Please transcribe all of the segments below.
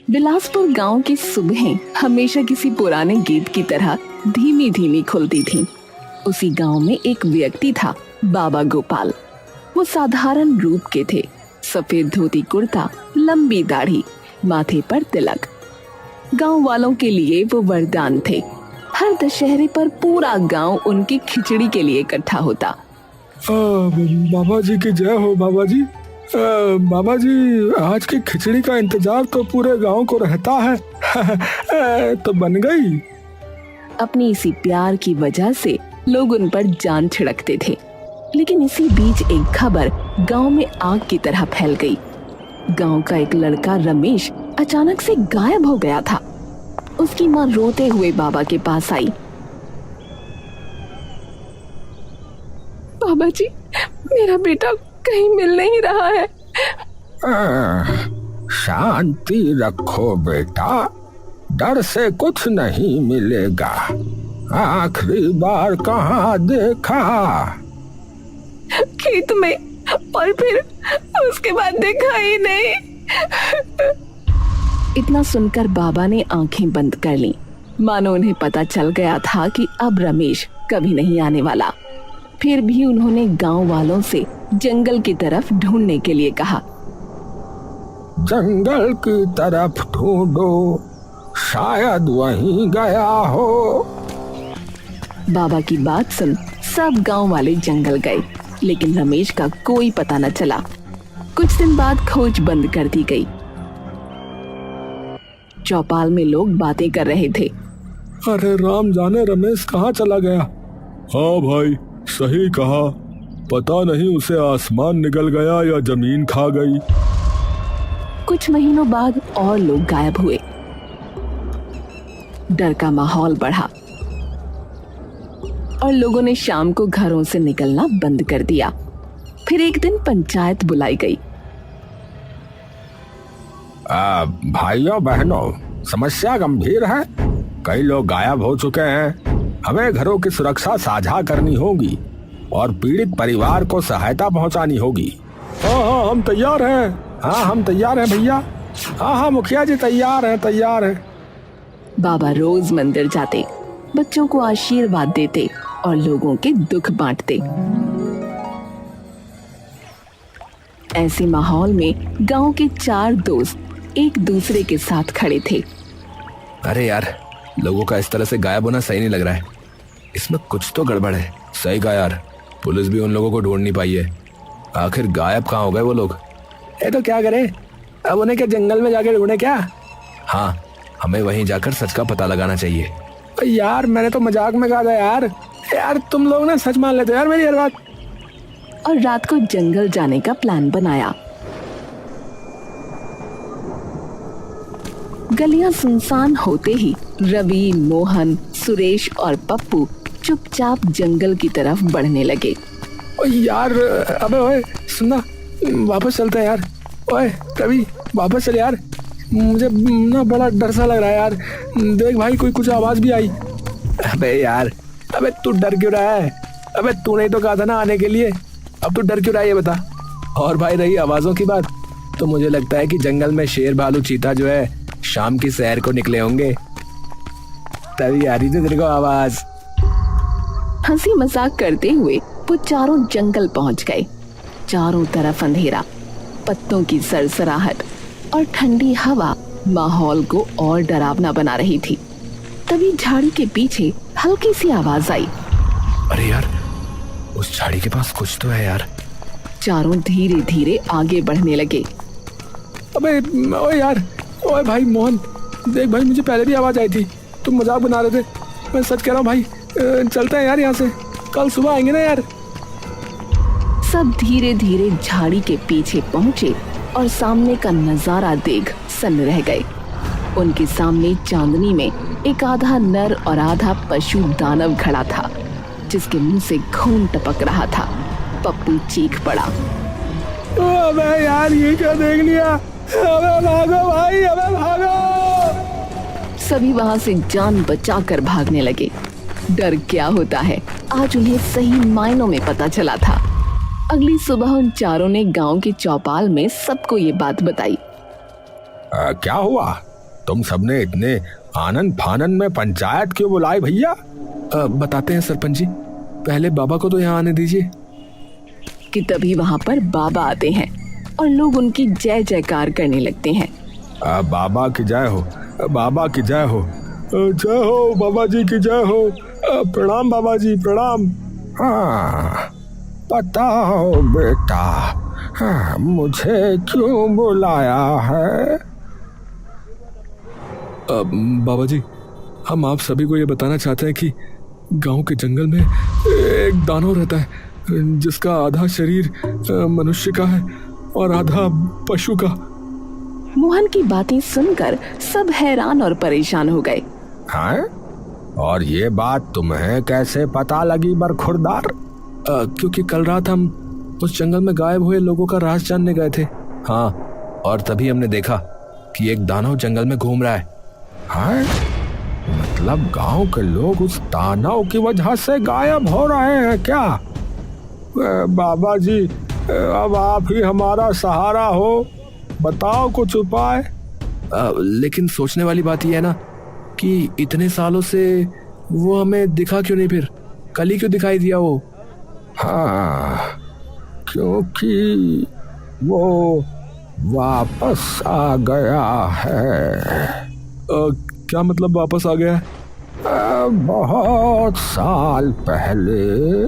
बिलासपुर गांव की सुबहें हमेशा किसी पुराने गीत की तरह धीमी धीमी खुलती थीं। उसी गांव में एक व्यक्ति था, बाबा गोपाल। वो साधारण रूप के थे, सफेद धोती कुर्ता, लंबी दाढ़ी, माथे पर तिलक। गांव वालों के लिए वो वरदान थे। हर दशहरे पर पूरा गांव उनकी खिचड़ी के लिए इकट्ठा होता। बाबा जी की जय हो बाबा जी। बाबा जी, आज की खिचड़ी का इंतजार तो पूरे गांव को रहता है। तो बन गई। अपनी इसी प्यार की वजह से लोग उन पर जान छिड़कते थे। लेकिन इसी बीच एक खबर गांव में आग की तरह फैल गई। गांव का एक लड़का रमेश अचानक से गायब हो गया था। उसकी माँ रोते हुए बाबा के पास आई। बाबा जी, मेरा बेटा कहीं मिल नहीं रहा है। शांति रखो बेटा, डर से कुछ नहीं मिलेगा। आखिरी बार कहाँ देखा? खेत में, और फिर उसके बाद देखा ही नहीं। इतना सुनकर बाबा ने आंखें बंद कर लीं, मानो उन्हें पता चल गया था कि अब रमेश कभी नहीं आने वाला। फिर भी उन्होंने गांव वालों से जंगल की तरफ ढूंढने के लिए कहा। जंगल की तरफ ढूंढो, शायद वहीं गया हो। बाबा की बात सुन सब गांव वाले जंगल गए, लेकिन रमेश का कोई पता न चला। कुछ दिन बाद खोज बंद कर दी गई। चौपाल में लोग बातें कर रहे थे। अरे राम जाने रमेश कहाँ चला गया। हाँ भाई, सही कहा। पता नहीं उसे आसमान निकल गया या जमीन खा गई। कुछ महीनों बाद और लोग गायब हुए। डर का माहौल बढ़ा और लोगों ने शाम को घरों से निकलना बंद कर दिया। फिर एक दिन पंचायत बुलाई गई। भाइयों बहनों, समस्या गंभीर है। कई लोग गायब हो चुके हैं। हमें घरों की सुरक्षा साझा करनी होगी और पीड़ित परिवार को सहायता पहुंचानी होगी। हाँ, हम तैयार हैं। हाँ, हम तैयार हैं भैया। हाँ, मुखिया जी तैयार हैं। बाबा रोज मंदिर जाते, बच्चों को आशीर्वाद देते और लोगों के दुख बांटते। ऐसे माहौल में गांव के 4 दोस्त एक दूसरे के साथ खड़े थे। अरे यार, लोगों का इस तरह से गायब होना सही नहीं लग रहा है। इसमें कुछ तो गड़बड़ है। सही कहा यार, पुलिस भी उन लोगों को ढूंढ नहीं पाई है। आखिर गायब कहाँ हो गए वो लोग? तो क्या करें, अब उन्हें क्या जंगल में जाके ढूंढे क्या? हाँ, हमें वहीं जाकर सच का पता लगाना चाहिए। यार मैंने तो मजाक में कहा था यार तुम लोग ना सच मान लेते यार मेरी हर बात। और रात को जंगल जाने का प्लान बनाया। गलियां सुनसान होते ही रवि, मोहन, सुरेश और पप्पू चुपचाप जंगल की तरफ बढ़ने लगे। यार अबे ओए सुनना, वापस चलते हैं यार। ओए रवि, वापस चल यार, मुझे ना बड़ा डर सा लग रहा है यार। देख भाई, कोई कुछ आवाज भी आई। अबे यार, अबे तू डर क्यों रहा है? अबे तूने तो कहा था ना आने के लिए, अब तू डर क्यों रहा है ये बता। और भाई रही आवाजों की बात, तो मुझे लगता है कि जंगल में शेर, भालू, चीता जो है शाम की सैर को निकले होंगे, तभी आ रही थी तेरे को आवाज। हंसी मजाक करते हुए वो चारों जंगल पहुंच गए। चारों तरफ अंधेरा, पत्तों की सरसराहट और ठंडी हवा माहौल को और डरावना बना रही थी। तभी झाड़ी के पीछे हल्की सी आवाज आई। अरे यार, उस झाड़ी के पास कुछ तो है यार। चारों धीरे धीरे आगे बढ़ने लगे। अबे ओए यार, ओए भाई मोहन, देख भाई, मुझे पहले भी आवाज आई थी। तुम मजाक बना रहे थे, मैं सच कह रहा हूँ भाई। चलते हैं यार यहाँ से, कल सुबह आएंगे ना यार। सब धीरे धीरे झाड़ी के पीछे पहुंचे और सामने का नजारा देख सन्न रह गए। उनके सामने चांदनी में एक आधा नर और आधा पशु दानव खड़ा था, जिसके मुंह से खून टपक रहा था। पप्पू चीख पड़ा। अबे यार, ये क्या देख लिया? अबे भागो भाई, अबे भागो। सभी वहां से जान बचाकर भागने लगे। डर क्या होता है आज उन्हें सही मायनों में पता चला था। अगली सुबह उन चारों ने गांव की चौपाल में सबको ये बात बताई। क्या हुआ? तुम सबने इतने आनंद फानन में पंचायत क्यों बुलाई भैया? बताते हैं सरपंच जी, पहले बाबा को तो यहाँ आने दीजिए। कि तभी वहाँ पर बाबा आते हैं और लोग उनकी जय जयकार करने लगते हैं। बाबा की जय हो, बाबा की जय हो, जय हो बाबा जी की जय हो। प्रणाम बाबा जी, प्रणाम। हाँ बताओ बेटा, हाँ, मुझे क्यों बुलाया है? बाबा जी, हम आप सभी को ये बताना चाहते हैं कि गांव के जंगल में एक दानव रहता है जिसका आधा शरीर मनुष्य का है और आधा पशु का। मोहन की बातें सुनकर सब हैरान और परेशान हो गए। हाँ? और ये बात तुम्हें कैसे पता लगी बरखुरदार? क्योंकि कल रात हम उस जंगल में गायब हुए लोगों का राज जानने गए थे। हाँ, और तभी हमने देखा कि एक दानव जंगल में घूम रहा है। हाँ? मतलब गांव के लोग उस दानव की वजह से गायब हो रहे हैं क्या? बाबा जी, अब आप ही हमारा सहारा हो, बताओ कुछ उपाय। लेकिन सोचने वाली बात यह है ना कि इतने सालों से वो हमें दिखा क्यों नहीं, फिर कल ही क्यों दिखाई दिया वो? हाँ, क्योंकि वो वापस आ गया है। क्या मतलब वापस आ गया है? बहुत साल पहले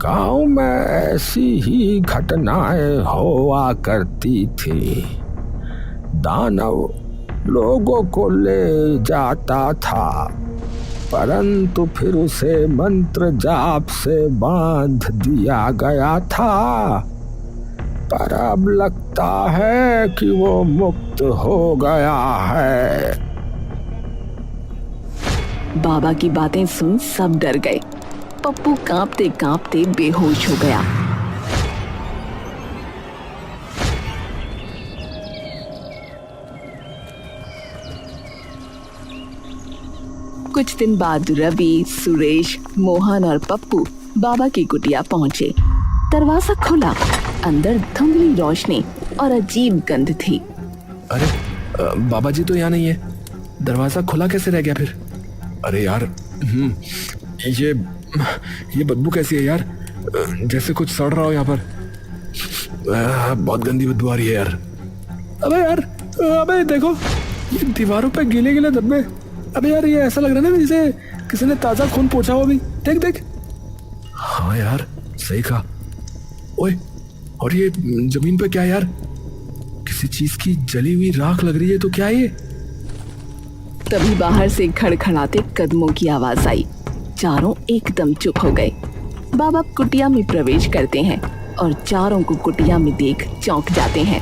गांव में ऐसी ही घटनाएं हुआ करती थी। दानव लोगों को ले जाता था, परंतु फिर उसे मंत्र जाप से बांध दिया गया था। पर अब लगता है कि वो मुक्त हो गया है। बाबा की बातें सुन सब डर गए। पप्पू कांपते कांपते बेहोश हो गया। कुछ दिन बाद रवि, सुरेश, मोहन और पप्पू बाबा की कुटिया पहुंचे। दरवाजा खुला, अंदर धुंधली रोशनी और अजीब गंध थी। अरे बाबा जी तो यहाँ नहीं है, दरवाजा खुला कैसे रह गया फिर? अरे यार, ये बदबू कैसी है यार? जैसे कुछ सड़ रहा हो यहाँ पर। बहुत गंदी बदबू आ रही है यार। अबे यार, अबे देखो, ये दीवारों पे गीले गीले धब्बे। अबे यार, ये ऐसा लग रहा है ना जैसे किसी ने ताजा खून पोंछा हो। अभी देख देख। हाँ यार, सही कहा। ओए, और ये जमीन पे क्या है यार? किसी चीज की जली हुई राख लग रही है। तो क्या है ये? तभी बाहर से खड़खड़ाते कदमों की आवाज आई। चारों एकदम चुप हो गए। बाबा कुटिया में प्रवेश करते हैं और चारों को कुटिया में देख चौंक जाते हैं।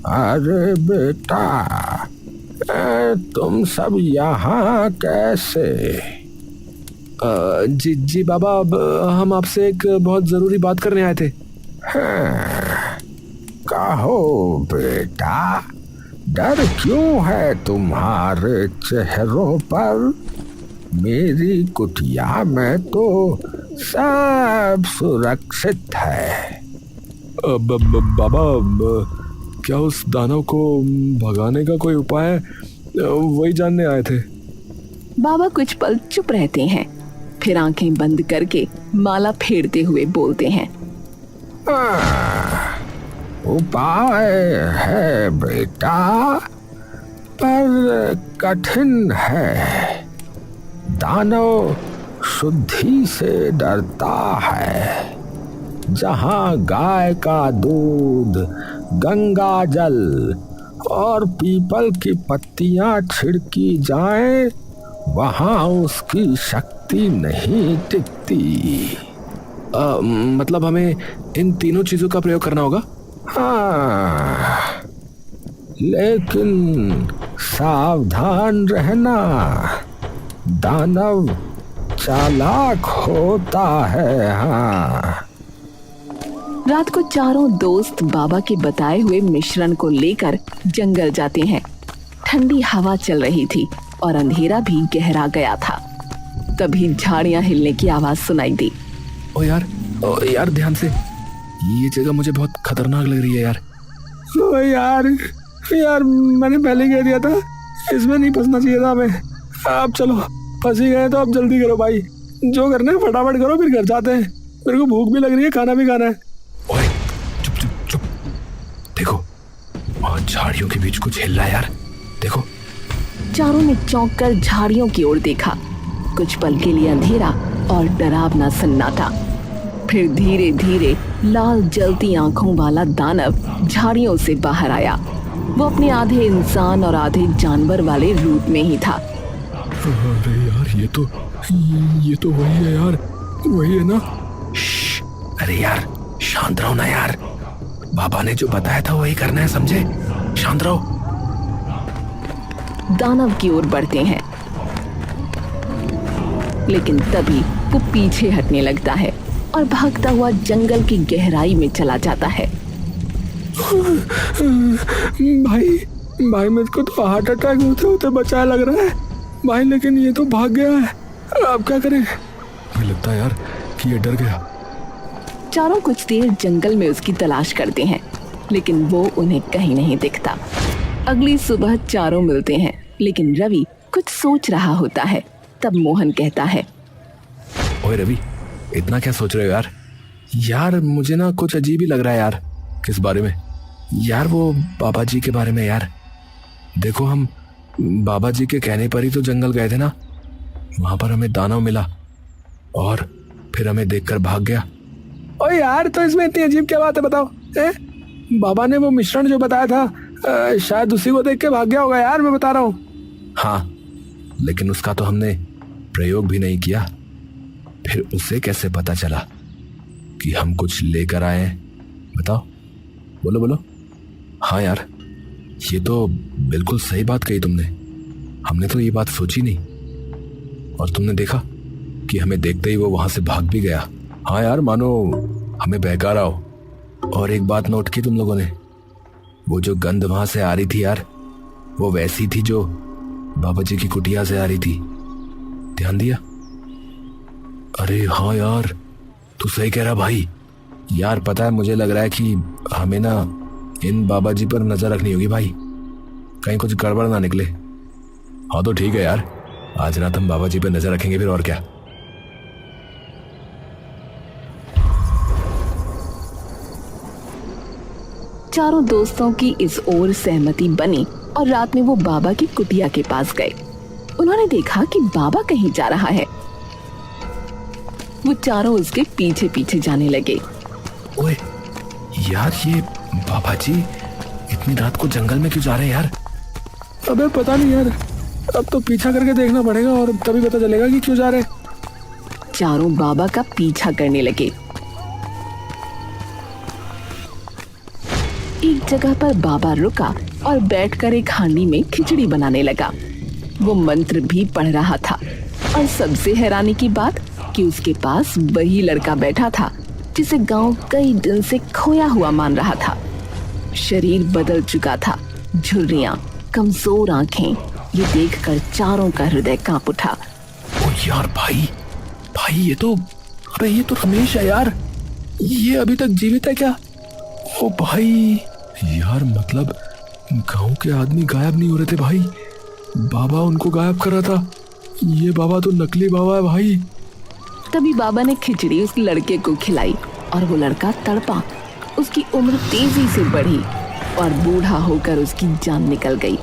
अरे बेटा, तुम सब यहाँ कैसे? जी बाबा, हम आपसे एक बहुत जरूरी बात करने आए थे। कहो बेटा, डर क्यों है तुम्हारे चेहरों पर? मेरी कुटिया में तो सब सुरक्षित है। बाबा, क्या उस दानव को भगाने का कोई उपाय है? वही जानने आए थे। बाबा कुछ पल चुप रहते हैं, फिर आंखें बंद करके माला फेरते हुए बोलते हैं। उपाय है बेटा, पर कठिन है। दानव शुद्धि से डरता है। जहाँ गाय का दूध, गंगा जल और पीपल की पत्तियां छिड़की जाएं, वहाँ उसकी शक्ति नहीं टिकती। मतलब हमें इन तीनों चीजों का प्रयोग करना होगा? हाँ, लेकिन सावधान रहना, दानव चालाक होता है। हाँ। रात को चारों दोस्त बाबा के बताए हुए मिश्रण को लेकर जंगल जाते हैं। ठंडी हवा चल रही थी और अंधेरा भी गहरा गया था। तभी झाड़ियां हिलने की आवाज सुनाई दी। ओ यार ध्यान से। ये जगह मुझे बहुत खतरनाक लग रही है यार। ओ यार यार मैंने पहले कह दिया था इसमें नहीं फंसना चाहिए था हमें। आप चलो फंस ही गए तो अब जल्दी करो भाई, जो करना है फटाफट करो, फिर घर जाते हैं। मेरे को भूख भी लग रही है, खाना भी खाना है। ओए चुप चुप चुप, देखो वहाँ झाड़ियों के बीच कुछ हिल रहा है यार, देखो। चारों ने चौंक कर झाड़ियों की ओर देखा। कुछ पल के लिए अंधेरा और डरावना सन्नाटा, फिर धीरे धीरे लाल जलती आंखों वाला दानव झाड़ियों से बाहर आया। वो अपने आधे इंसान और आधे जानवर वाले रूप में ही था। अरे यार ये तो वही है यार, वही है ना। अरे यार शांत रहो ना यार, बाबा ने जो बताया था वही करना है, समझे? शांत रहो। दानव की ओर बढ़ते हैं, लेकिन तभी वो पीछे हटने लगता है और भागता हुआ जंगल की गहराई में चला जाता है। भाई मेरे को तो हार्ट अटैक होते होते बचाया लग रहा है भाई, लेकिन ये तो भाग गया है। अब क्या करें? मुझे लगता है यार कि ये डर गया। चारों कुछ देर जंगल में उसकी तलाश करते हैं, लेकिन वो उन्हें कहीं नहीं दिखता। अगली सुबह चारों मिलते हैं, लेकिन रवि कुछ सोच रहा होता है। तब मोहन कहता है, ओए रवि, इतना क्या सोच रहे हो यार? यार मुझे ना कुछ अजीब ही लग रहा है यार। किस बारे में? यार वो बाबा जी के बारे में यार। देखो हम बाबा जी के कहने पर ही तो जंगल गए थे ना, वहां पर हमें दानव मिला और फिर हमें देखकर भाग गया। ओ यार तो इसमें इतनी अजीब क्या बात है बताओ? बाबा ने वो मिश्रण जो बताया था शायद उसी को देख के भाग गया होगा यार, मैं बता रहा हूँ। हाँ, लेकिन उसका तो हमने प्रयोग भी नहीं किया, फिर उसे कैसे पता चला कि हम कुछ लेकर आए हैं? बताओ, बोलो बोलो। हाँ यार, ये तो बिल्कुल सही बात कही तुमने, हमने तो ये बात सोची नहीं। और तुमने देखा कि हमें देखते ही वो वहां से भाग भी गया। हाँ यार, मानो हमें बहका हो। और एक बात नोट की तुम लोगों ने? वो जो गंध वहां से आ रही थी यार, वो वैसी थी जो बाबा जी की कुटिया से आ रही थी। ध्यान दिया? अरे हाँ यार, तू सही कह रहा भाई। यार पता है, मुझे लग रहा है कि हमें ना इन बाबा जी पर नजर रखनी होगी भाई, कहीं कुछ गड़बड़ ना निकले। हाँ तो ठीक है यार, आज रात हम बाबा जी पर नजर रखेंगे, फिर और क्या। चारों दोस्तों की इस ओर सहमति बनी और रात में वो बाबा की कुटिया के पास गए। उन्होंने देखा कि बाबा कहीं जा रहा है। वो चारों उसके पीछे पीछे जाने लगे। ओए यार, ये बाबा जी इतनी रात को जंगल में क्यों जा रहे हैं यार? अबे पता नहीं यार, अब तो पीछा करके देखना पड़ेगा और तभी पता चलेगा कि क्यों जा रहे। चारों बाबा का पीछा करने लगे। एक जगह पर बाबा रुका और बैठकर एक हांडी में खिचड़ी बनाने लगा। वो मंत्र भी पढ़ रहा था और सबसे हैरानी की बात कि उसके पास वही लड़का बैठा था जिसे गांव कई दिन से खोया हुआ मान रहा था। शरीर बदल चुका था, झुर्रियां, कमजोर आंखें। ये देखकर चारों का हृदय कांप उठा। ओ यार भाई ये तो रमेश है यार, ये अभी तक जीवित है क्या? ओ भाई यार, मतलब गांव के आदमी गायब नहीं हो रहे थे भाई, बाबा उनको गायब कर रहा था। ये बाबा तो नकली बाबा है भाई। तभी बाबा ने खिचड़ी उस लड़के को खिलाई और वो लड़का तड़पा। उसकी उम्र तेजी से बढ़ी और बूढ़ा होकर उसकी जान निकल गई।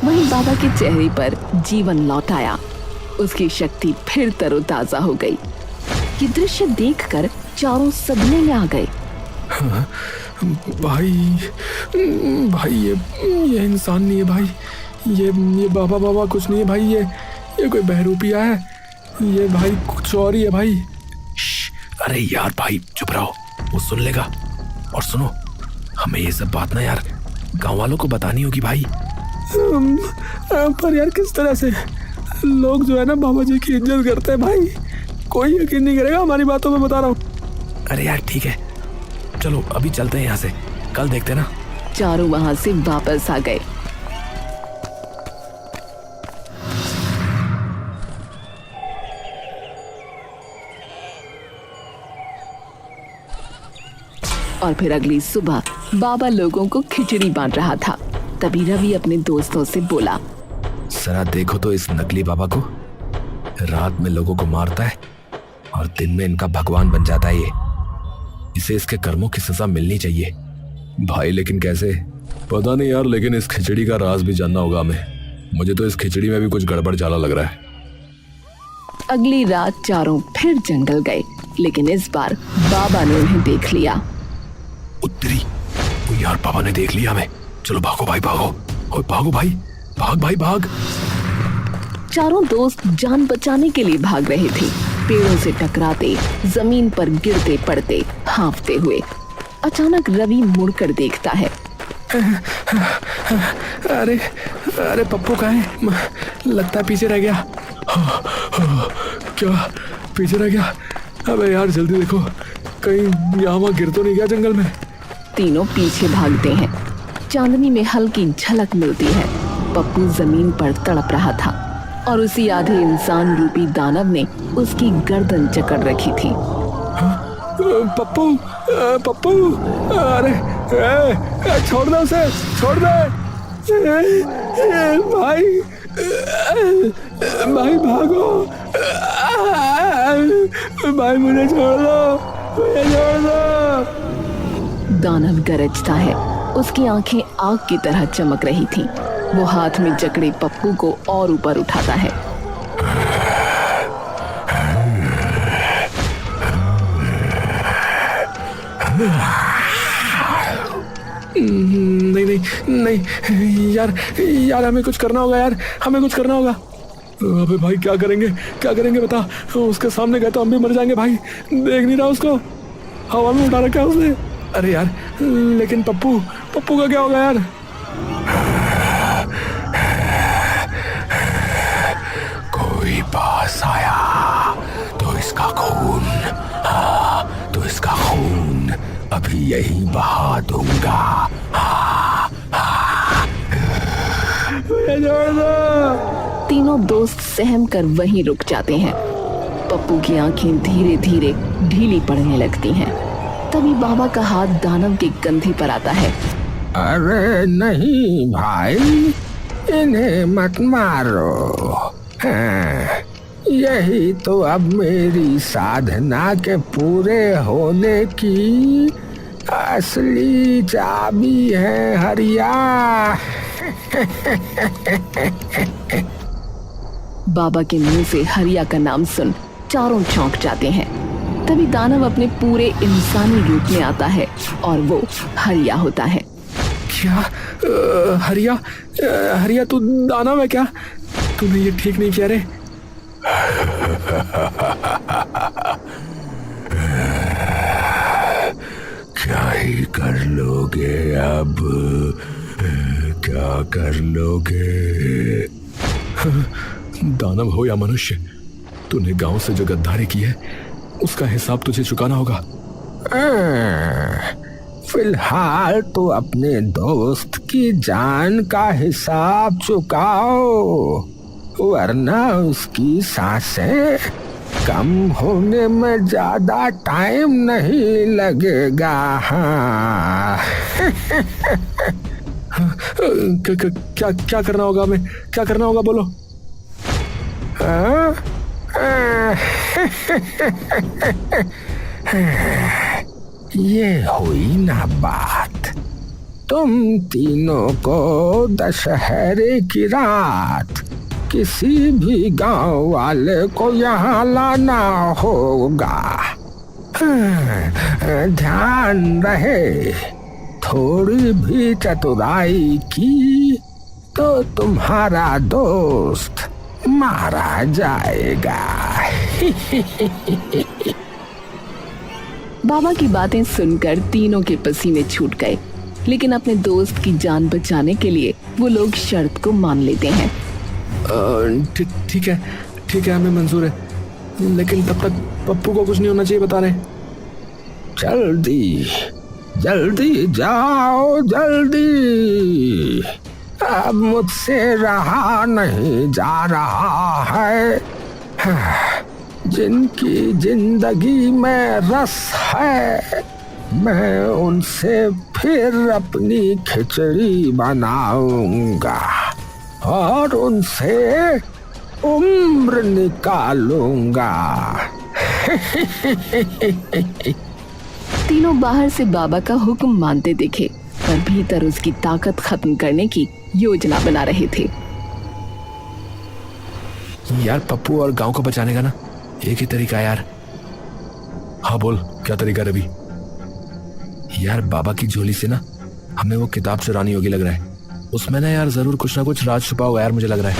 वहीं बाबा के चेहरे पर जीवन लौट आया। उसकी शक्ति फिर तरोताजा हो गई। ये दृश्य देखकर चारों सदमे में आ गए। भाई ये इंसान नहीं है भाई, ये बाबा कुछ नहीं है भाई, ये कोई बहरूपिया है, ये भाई कुछ और ही है भाई। अरे यार भाई चुप रहो, वो सुन लेगा। और सुनो, हमें ये सब बात ना यार गांव वालों को बतानी होगी भाई। पर यार किस तरह से? लोग जो है ना बाबा जी की इज्जत करते हैं भाई, कोई यकीन नहीं करेगा हमारी बातों में, बता रहा हूँ। अरे यार ठीक है, चलो अभी चलते हैं यहाँ से, कल देखते ना। चारों वहां से वापस आ गए। और फिर अगली सुबह बाबा लोगों को खिचड़ी बांट रहा था। तभी रवि अपने दोस्तों से बोला, जरा देखो तो इस नकली बाबा को, रात में लोगों को मारता है और दिन में इनका भगवान बन जाता है। इसे इसके कर्मों की सजा मिलनी चाहिए। भाई लेकिन कैसे? पता नहीं यार, लेकिन इस खिचड़ी का राज भी जानना होगा हमें। मुझे तो इस खिचड़ी में भी कुछ गड़बड़ जाला लग रहा है। अगली रात चारों फिर जंगल गए, लेकिन इस बार बाबा ने उन्हें देख लिया। उत्तरी, ओ यार बाबा ने देख लिया हमें। चलो भागो भाई भागो, ओ भागो भाई, भाग भाई भाग। चारों दोस्त जान बचाने के लिए भाग रहे थे, पेड़ों से टकराते, जमीन पर गिरते पड़ते, हांफते हुए। अचानक रवि मुड़कर देखता है। अरे अरे पप्पू कहाँ है? लगता है पीछे रह गया। क्या पीछे रह गया? अबे यार जल्दी देखो, कहीं यहाँ वहाँ गिर तो नहीं गया जंगल में। तीनों पीछे भागते हैं। चांदनी में हल्की झलक मिलती है। पप्पू जमीन पर तड़प रहा था और उसी आधे इंसान रूपी दानव ने उसकी गर्दन जकड़ रखी थी। पप्पू पप्पू, अरे छोड़ दे उसे, छोड़ दे भाई, भाई भागो भाई, मुझे छोड़ दो, मुझे छोड़ दो। दानव गरजता है। उसकी आंखें आग की तरह चमक रही थीं। वो हाथ में जकड़े पप्पू को और ऊपर उठाता है। नहीं नहीं नहीं यार, यार हमें कुछ करना होगा यार, हमें कुछ करना होगा। अबे भाई क्या करेंगे, क्या करेंगे बता? उसके सामने गए तो हम भी मर जाएंगे भाई। देख नहीं रहा उसको, हवा में उठा रखा है उसने। अरे यार लेकिन पप्पू, पप्पू का क्या होगा यार? कोई पास आया तो इसका खून, हाँ तो इसका खून अभी यही बहा दूंगा। मुझे छोड़ दो। तीनों दोस्त सहम कर वहीं रुक जाते हैं। पप्पू की आंखें धीरे धीरे ढीली पड़ने लगती हैं। तभी बाबा का हाथ दानव के कंधे पर आता है। अरे नहीं भाई, इन्हें मत मारो। हाँ, यही तो अब मेरी साधना के पूरे होने की असली चाबी है हरिया। बाबा के मुंह से हरिया का नाम सुन चारों चौंक जाते हैं। तभी दानव अपने पूरे इंसानी रूप में आता है और वो हरिया होता है। क्या हरिया, हरिया तू दानव है क्या? तूने ये ठीक नहीं किया रे। क्या ही कर लोगे अब, क्या कर लोगे? दानव हो या मनुष्य, तूने गांव से जो गद्दारी की है उसका हिसाब तुझे चुकाना होगा। फिलहाल तो अपने दोस्त की जान का हिसाब चुकाओ, वरना उसकी सांसें कम होने में ज्यादा टाइम नहीं लगेगा। हाँ। क्या क्या करना होगा हमें, क्या करना होगा बोलो? ये हुई ना बात। तुम तीनों को दशहरे की रात किसी भी गांव वाले को यहाँ लाना होगा। ध्यान रहे, थोड़ी भी चतुराई की तो तुम्हारा दोस्त मारा जाएगा। बाबा की बातें सुनकर तीनों के पसीने छूट गए, लेकिन अपने दोस्त की जान बचाने के लिए वो लोग शर्त को मान लेते हैं। ठीक है, ठीक है, हमें मंजूर है, लेकिन तब तक पप्पू को कुछ नहीं होना चाहिए बता रहे। जल्दी जल्दी जाओ, जल्दी, अब मुझसे रहा नहीं जा रहा है। जिनकी जिंदगी में रस है मैं उनसे फिर अपनी खिचड़ी बनाऊंगा और उनसे उम्र निकालूंगा। तीनों बाहर से बाबा का हुक्म मानते दिखे, पर भीतर उसकी ताकत खत्म करने की योजना बना रहे थे। यार पप्पू और गांव को बचाने का ना एक ही तरीका है यार। हाँ बोल, क्या तरीका रवि? यार बाबा की झोली से ना हमें वो किताब चुरानी होगी लग रहा है। उसमें ना यार जरूर कुछ ना कुछ राज छुपा होगा यार, मुझे लग रहा है।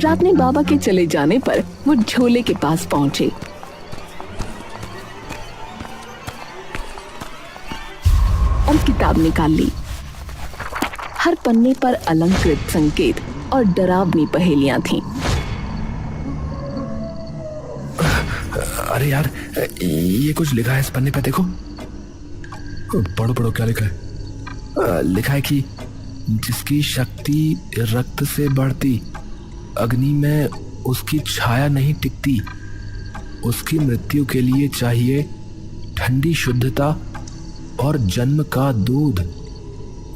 रात में बाबा के चले जाने पर वो झोले के पास पहुंचे। और किताब निकाल ली। हर पन्ने पर अलंकृत संकेत और डरावनी पहेलियां थीं। अरे यार ये कुछ लिखा है इस पन्ने पे, देखो। पढ़ो पढ़ो, क्या लिखा है? लिखा है कि जिसकी शक्ति रक्त से बढ़ती, अग्नि में उसकी छाया नहीं टिकती, उसकी मृत्यु के लिए चाहिए ठंडी शुद्धता और जन्म का दूध,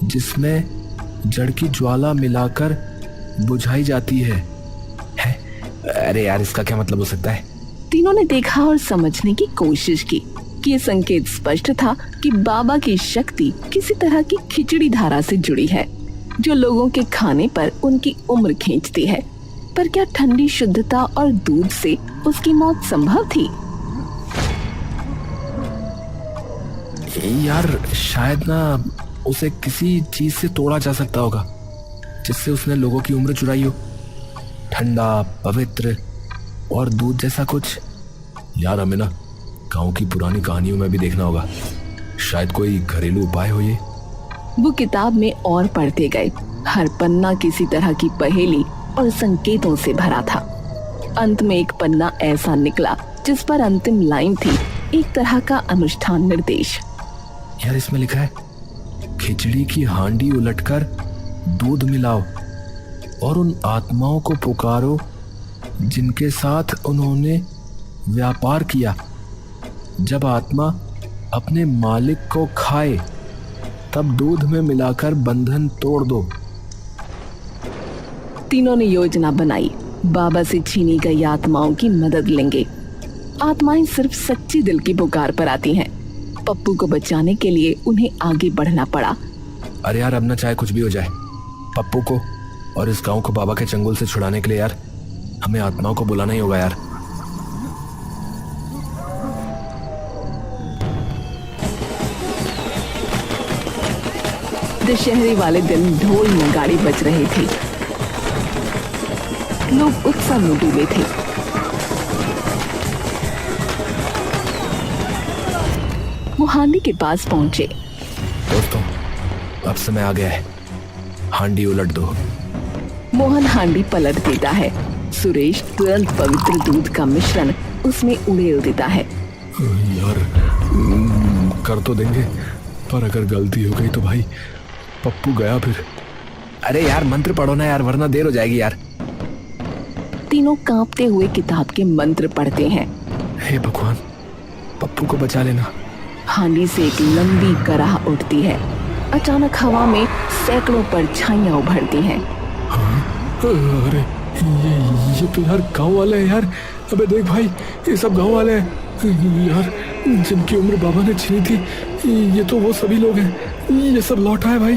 जिसमें जड़ की ज्वाला मिलाकर बुझाई जाती है। अरे यार इसका क्या मतलब हो सकता है? तीनों ने देखा और समझने की कोशिश की कि ये संकेत स्पष्ट था कि बाबा की शक्ति किसी तरह की खिचड़ी धारा से जुड़ी है, जो लोगों के खाने पर उनकी उम्र खींचती है। पर क्या ठंडी शुद्धता और दूध से उसकी मौत संभव थी? यार शायद ना उसे किसी चीज से तोड़ा जा सकता होगा जिससे उसने लोगों की उम्र चुराई हो। ठंडा, पवित्र और दूध जैसा कुछ। यार हमें ना गांव की पुरानी कहानियों में भी देखना होगा, शायद कोई घरेलू उपाय हो ये। वो किताब में और पढ़ते गए। हर पन्ना किसी तरह की पहेली और संकेतों से भरा था। अंत में एक पन्ना ऐसा निकला जिस पर अंतिम लाइन थी एक तरह का अनुष्ठान निर्देश। यार इसमें लिखा है, खिचड़ी की हांडी उलटकर दूध मिलाओ और उन आत्माओं को पुकारो जिनके साथ उन्होंने व्यापार किया। जब आत्मा अपने मालिक को खाए तब दूध में मिलाकर बंधन तोड़ दो। तीनों ने योजना बनाई। बाबा से छीनी गई आत्माओं की मदद लेंगे। आत्माएं सिर्फ सच्ची दिल की पुकार पर आती हैं। पप्पू को बचाने के लिए उन्हें आगे बढ़ना पड़ा। अरे यार अब ना चाहे कुछ भी हो जाए, पप्पू को और इस गांव को बाबा के चंगुल से छुड़ाने के लिए यार हमें आत्माओं को बुलाना ही होगा यार। दशहरे वाले दिन ढोल नगाड़े बज रहे थे। लोग उत्साह में डूबे थे। वो हांडी के पास पहुंचे। दोस्तों अब समय आ गया है, हांडी उलट दो। मोहन हांडी पलट देता है। सुरेश तुरंत पवित्र दूध का मिश्रण उसमें उड़ेल देता है। यार कर तो देंगे, पर अगर गलती हो गई तो भाई पप्पू गया फिर। अरे यार मंत्र पढ़ो ना यार, वरना देर हो जाएगी यार। तीनों कांपते हुए किताब के मंत्र पढ़ते हैं। हे भगवान, पप्पू को बचा लेना। हांडी से एक लंबी कराह उठती है। अचानक हवा में सैकड़ों परछाइयां उभरती हैं। अरे ये तो यार गांव वाले हैं यार। अबे देख भाई, ये सब गांव वाले हैं यार, जिनकी उम्र बाबा ने छीनी थी। ये तो वो सभी लोग हैं, ये सब लौटा है भाई।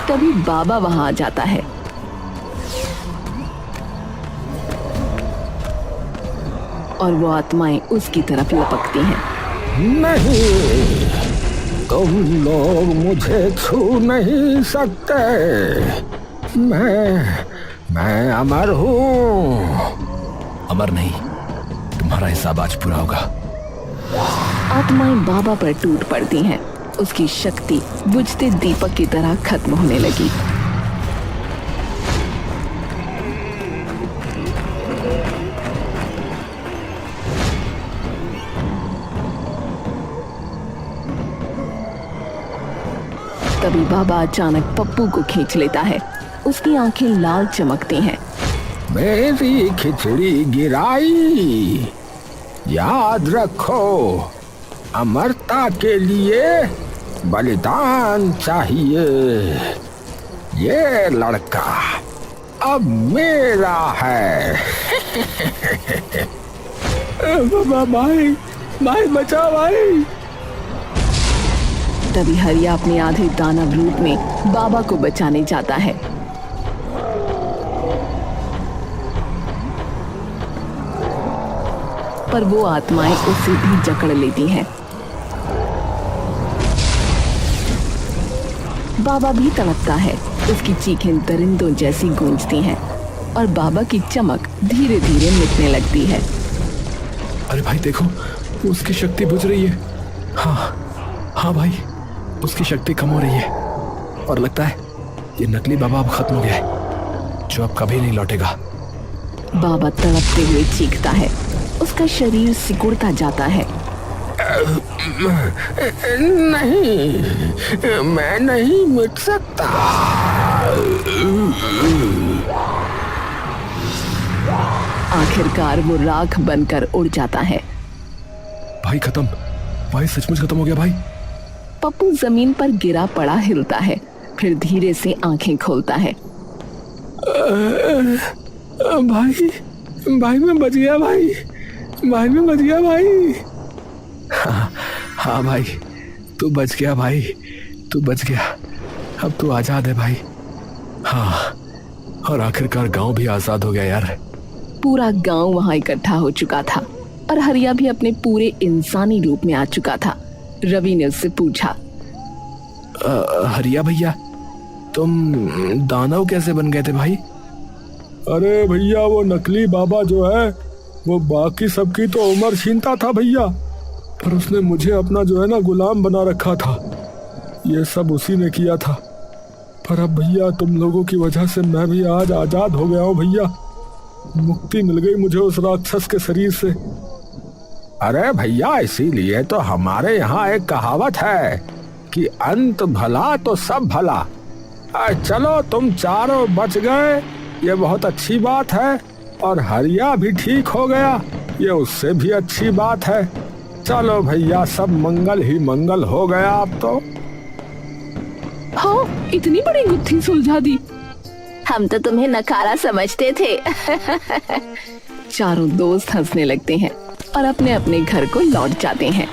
तभी बाबा वहां आ जाता है। और वो आत्माएं उसकी तरफ लपकती हैं। नहीं, तुम लोग मुझे छू नहीं सकते। मैं अमर हूँ। अमर नहीं, तुम्हारा हिसाब आज पूरा होगा। आत्माएं बाबा पर टूट पड़ती हैं। उसकी शक्ति बुझते दीपक की तरह खत्म होने लगी। तभी बाबा अचानक पप्पू को खींच लेता है। उसकी आंखें लाल चमकती हैं। मेरी खिचड़ी गिराई, याद रखो अमरता के लिए बलिदान चाहिए। ये लड़का अब मेरा है। भाई भाई बचाओ भाई। तभी हरिया अपने आधे दानव रूप में बाबा को बचाने जाता है। पर वो आत्माएं उसे भी जकड़ लेती हैं। बाबा भी तड़पता है। उसकी चीखें दरिंदों जैसी गूंजती हैं और बाबा की चमक धीरे धीरे मिटने लगती है। अरे भाई देखो, उसकी शक्ति बुझ रही है। हाँ भाई, उसकी शक्ति कम हो रही है और लगता है ये नकली बाबा अब खत्म हो गया है, जो अब कभी नहीं लौटेगा। बाबा तड़पते हुए चीखता है। उसका शरीर सिकुड़ता जाता है। नहीं, मैं नहीं मिट सकता। आखिरकार वो राख बनकर उड़ जाता है। भाई खत्म, भाई सचमुच खत्म हो गया भाई। पप्पू जमीन पर गिरा पड़ा हिलता है, फिर धीरे से आंखें खोलता है। भाई भाई मैं बच गया भाई, भाई मैं बच गया भाई। हाँ भाई, तू बच गया भाई, तू बच गया। अब तू आजाद है भाई। हाँ, और आखिरकार गांव भी आजाद हो गया यार। पूरा गांव वहां इकट्ठा हो चुका था और हरिया भी अपने पूरे इंसानी रूप में आ चुका था। रवि ने उससे पूछा, हरिया भैया, तुम दानव कैसे बन गए थे भाई? अरे भैया वो नकली बाबा जो है वो बाकी सबकी तो उम्र छीनता था भैया, पर उसने मुझे अपना जो है ना गुलाम बना रखा था। ये सब उसी ने किया था। पर अब भैया तुम लोगों की वजह से मैं भी आज आजाद हो गया हूँ भैया। मुक्ति मिल गई मुझे उस राक्षस के शरीर से। अरे भैया, इसीलिए तो हमारे यहाँ एक कहावत है कि अंत भला तो सब भला। चलो तुम चारों बच गए, ये बहुत अच्छी बात है, और हरिया भी ठीक हो गया, ये उससे भी अच्छी बात है। चलो भैया, सब मंगल ही मंगल हो गया अब तो। हाँ, इतनी बड़ी गुत्थी सुलझा दी। हम तो तुम्हें नकारा समझते थे। चारों दोस्त हंसने लगते हैं और अपने अपने घर को लौट जाते हैं।